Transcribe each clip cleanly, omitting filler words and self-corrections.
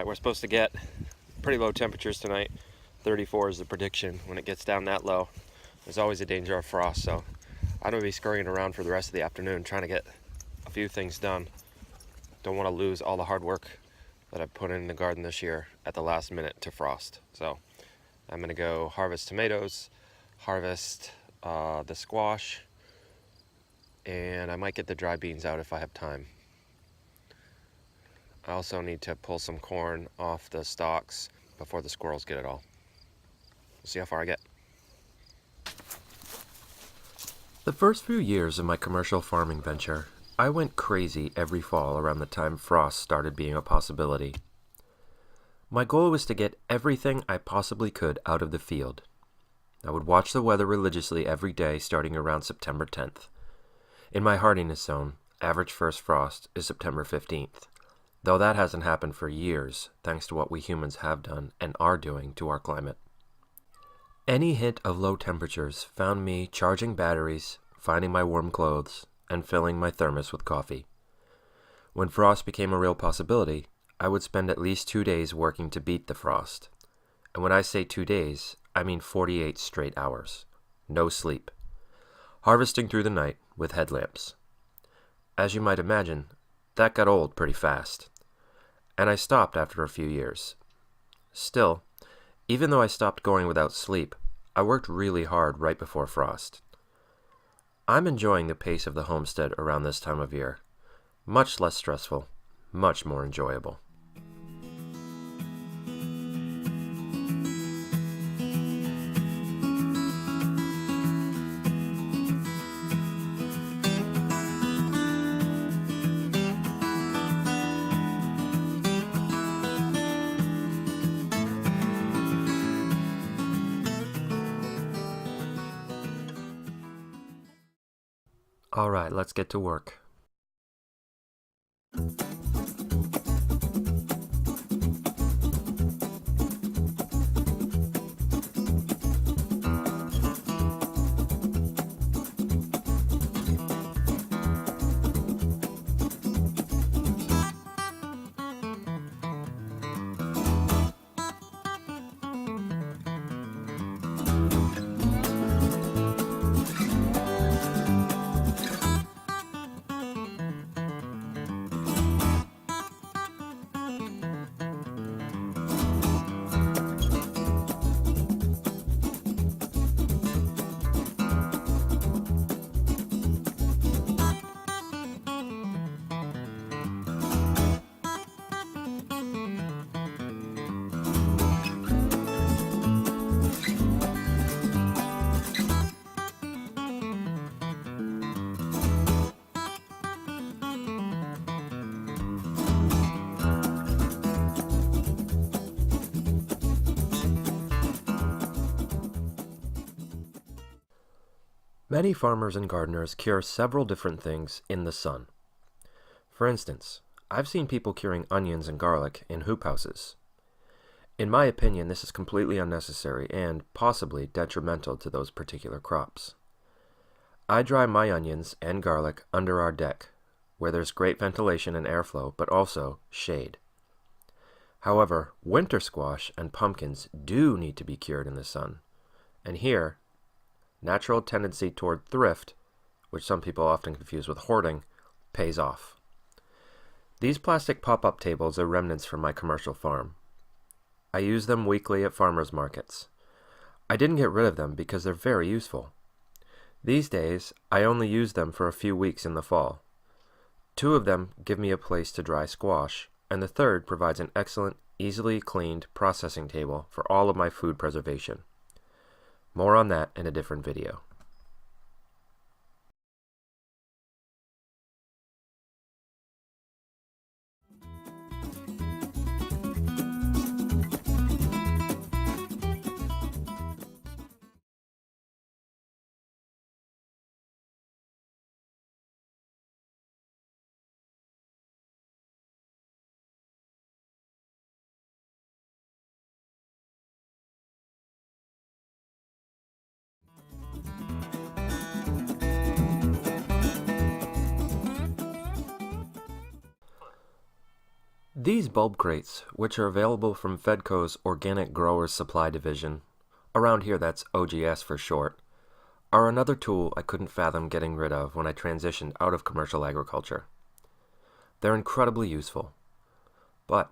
we're supposed to get pretty low temperatures tonight. 34 is the prediction. When it gets down that low, there's always a danger of frost, so I'm going to be scurrying around for the rest of the afternoon trying to get a few things done. Don't want to lose all the hard work that I've put in the garden this year at the last minute to frost. So I'm going to go harvest tomatoes, harvest the squash, and I might get the dry beans out if I have time. I also need to pull some corn off the stalks before the squirrels get it all. We'll see how far I get. The first few years of my commercial farming venture, I went crazy every fall around the time frost started being a possibility. My goal was to get everything I possibly could out of the field. I would watch the weather religiously every day starting around September 10th. In my hardiness zone, average first frost is September 15th, though that hasn't happened for years thanks to what we humans have done and are doing to our climate. Any hint of low temperatures found me charging batteries, finding my warm clothes, and filling my thermos with coffee. When frost became a real possibility, I would spend at least 2 days working to beat the frost. And when I say 2 days, I mean 48 straight hours. No sleep. Harvesting through the night with headlamps. As you might imagine, that got old pretty fast. And I stopped after a few years. Still, even though I stopped going without sleep, I worked really hard right before frost. I'm enjoying the pace of the homestead around this time of year. Much less stressful, much more enjoyable. All right, let's get to work. Many farmers and gardeners cure several different things in the sun. For instance, I've seen people curing onions and garlic in hoop houses. In my opinion, this is completely unnecessary and possibly detrimental to those particular crops. I dry my onions and garlic under our deck, where there's great ventilation and airflow, but also shade. However, winter squash and pumpkins do need to be cured in the sun, and here, natural tendency toward thrift, which some people often confuse with hoarding, pays off. These plastic pop-up tables are remnants from my commercial farm. I use them weekly at farmers markets. I didn't get rid of them because they're very useful. These days, I only use them for a few weeks in the fall. 2 of them give me a place to dry squash, and the third provides an excellent, easily cleaned processing table for all of my food preservation. More on that in a different video. These bulb crates, which are available from Fedco's Organic Growers Supply Division, around here that's OGS for short, are another tool I couldn't fathom getting rid of when I transitioned out of commercial agriculture. They're incredibly useful, but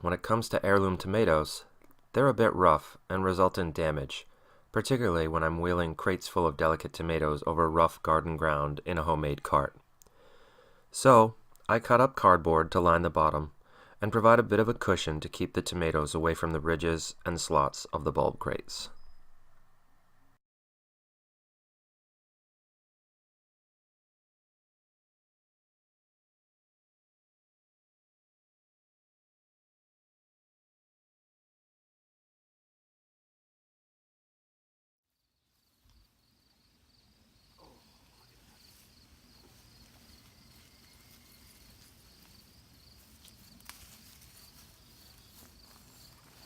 when it comes to heirloom tomatoes, they're a bit rough and result in damage, particularly when I'm wheeling crates full of delicate tomatoes over rough garden ground in a homemade cart. So, I cut up cardboard to line the bottom and provide a bit of a cushion to keep the tomatoes away from the ridges and slots of the bulb crates.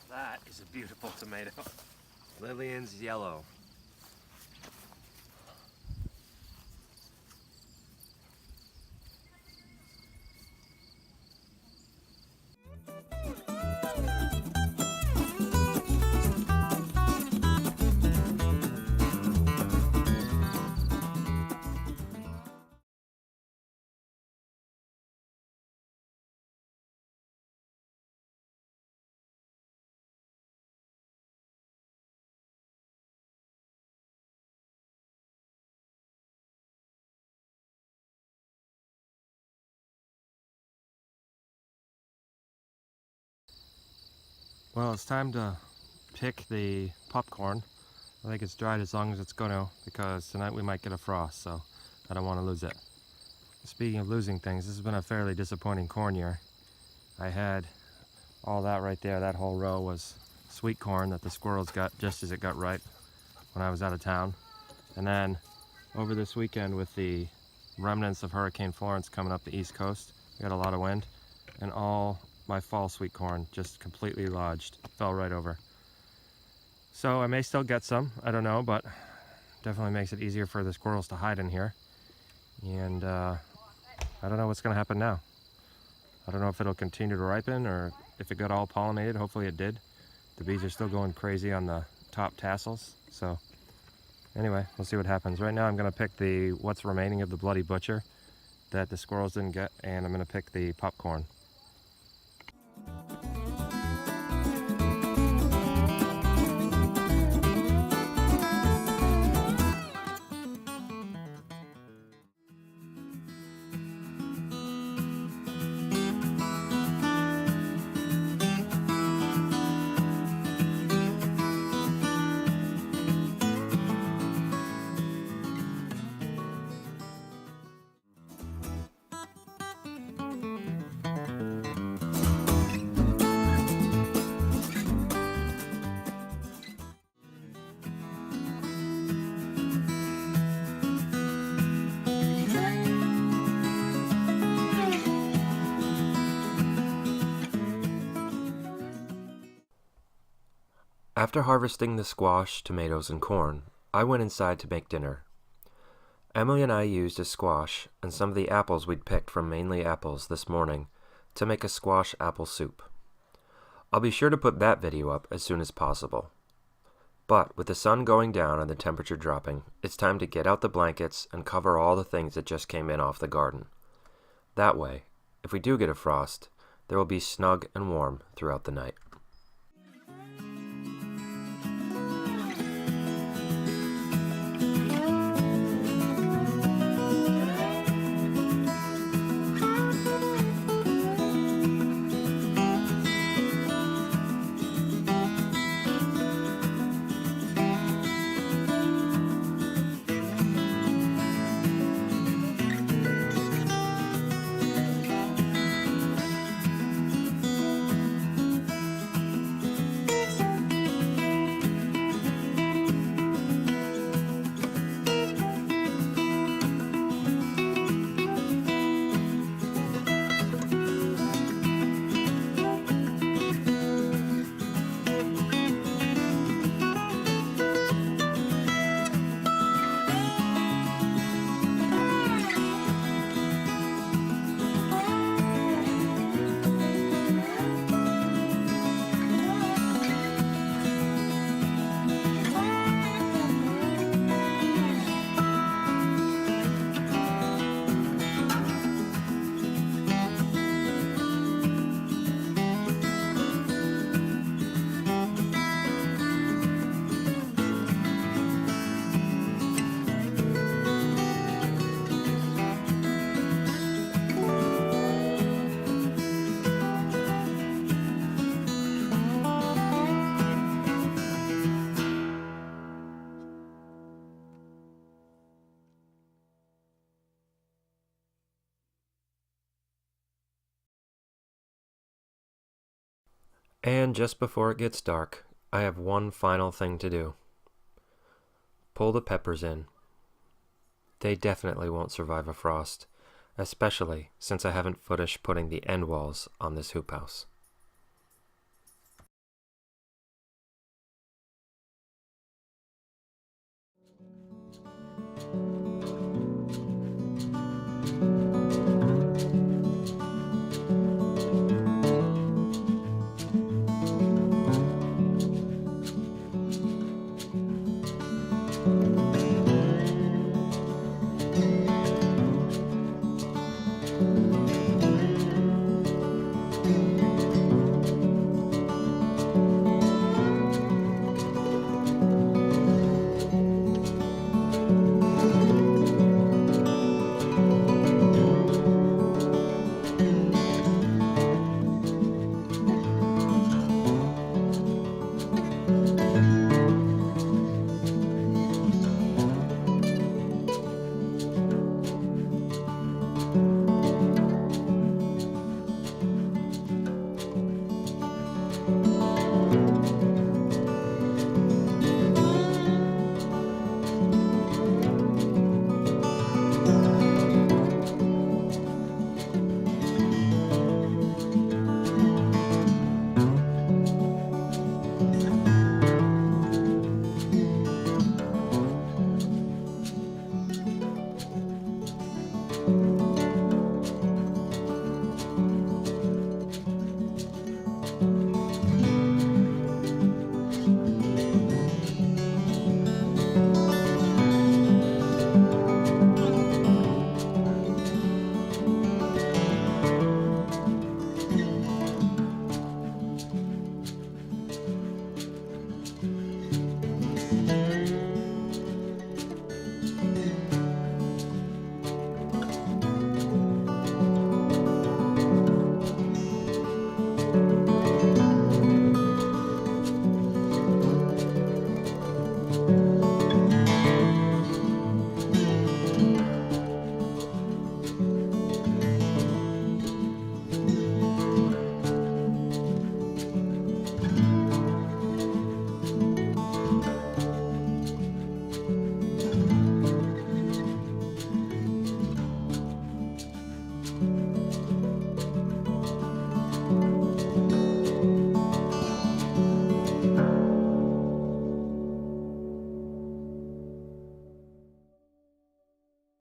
That is a beautiful tomato. Lillian's yellow. Well, it's time to pick the popcorn. I think it's dried as long as it's going to, because tonight we might get a frost, so I don't want to lose it. Speaking of losing things, this has been a fairly disappointing corn year. I had all that right there, that whole row was sweet corn that the squirrels got just as it got ripe when I was out of town. And then over this weekend, with the remnants of Hurricane Florence coming up the East Coast, we got a lot of wind, and all my fall sweet corn just completely lodged, fell right over. So I may still get some, I don't know, but definitely makes it easier for the squirrels to hide in here. And I don't know what's going to happen now. I don't know if it'll continue to ripen or if it got all pollinated. Hopefully it did. The bees are still going crazy on the top tassels. So anyway, we'll see what happens. Right now I'm going to pick the what's remaining of the Bloody Butcher that the squirrels didn't get, and I'm going to pick the popcorn. After harvesting the squash, tomatoes, and corn, I went inside to make dinner. Emily and I used a squash and some of the apples we'd picked from Mainly Apples this morning to make a squash apple soup. I'll be sure to put that video up as soon as possible. But with the sun going down and the temperature dropping, it's time to get out the blankets and cover all the things that just came in off the garden. That way, if we do get a frost, there will be snug and warm throughout the night. And just before it gets dark, I have one final thing to do. Pull the peppers in. They definitely won't survive a frost, especially since I haven't finished putting the end walls on this hoop house.